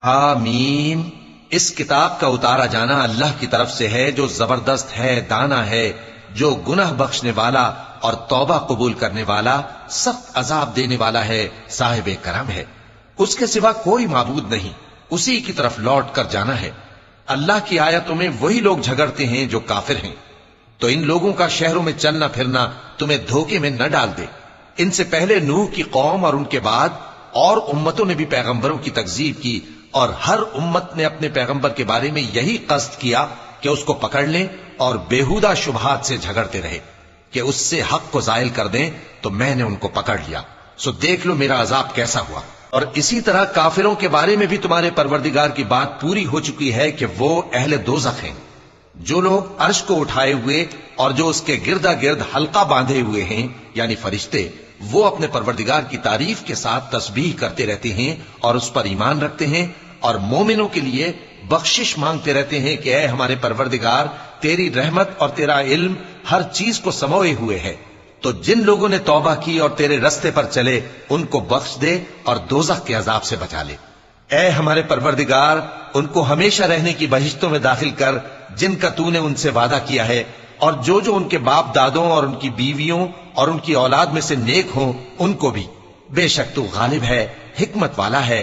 آمین۔ اس کتاب کا اتارا جانا اللہ کی طرف سے ہے جو زبردست ہے، دانا ہے، جو گناہ بخشنے والا اور توبہ قبول کرنے والا، سخت عذاب دینے والا ہے، صاحب کرم ہے۔ اس کے سوا کوئی معبود نہیں، اسی کی طرف لوٹ کر جانا ہے۔ اللہ کی آیتوں میں وہی لوگ جھگڑتے ہیں جو کافر ہیں، تو ان لوگوں کا شہروں میں چلنا پھرنا تمہیں دھوکے میں نہ ڈال دے۔ ان سے پہلے نوح کی قوم اور ان کے بعد اور امتوں نے بھی پیغمبروں کی تکذیب کی، اور ہر امت نے اپنے پیغمبر کے بارے میں یہی قصد کیا کہ اس کو پکڑ لیں اور بےہودہ شبہات سے جھگڑتے رہے کہ اس سے حق کو زائل کر دیں، تو میں نے ان کو پکڑ لیا، سو دیکھ لو میرا عذاب کیسا ہوا۔ اور اسی طرح کافروں کے بارے میں بھی تمہارے پروردگار کی بات پوری ہو چکی ہے کہ وہ اہل دوزخ ہیں۔ جو لوگ عرش کو اٹھائے ہوئے اور جو اس کے گردا گرد حلقہ باندھے ہوئے ہیں یعنی فرشتے، وہ اپنے پروردگار کی تعریف کے ساتھ تسبیح کرتے رہتے ہیں اور اس پر ایمان رکھتے ہیں، اور مومنوں کے لیے بخشش مانگتے رہتے ہیں کہ اے ہمارے پروردگار، تیری رحمت اور تیرا علم ہر چیز کو سموئے ہوئے ہے، تو جن لوگوں نے توبہ کی اور تیرے رستے پر چلے ان کو بخش دے اور دوزخ کے عذاب سے بچا لے۔ اے ہمارے پروردگار، ان کو ہمیشہ رہنے کی بہشتوں میں داخل کر جن کا تو نے ان سے وعدہ کیا ہے، اور جو جو ان کے باپ دادوں اور ان کی بیویوں اور ان کی اولاد میں سے نیک ہوں ان کو بھی۔ بے شک تو غالب ہے، حکمت والا ہے۔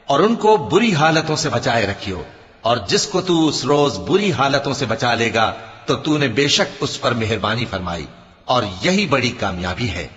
اور ان کو بری حالتوں سے بچائے رکھیو، اور جس کو تو اس روز بری حالتوں سے بچا لے گا تو تو نے بے شک اس پر مہربانی فرمائی، اور یہی بڑی کامیابی ہے۔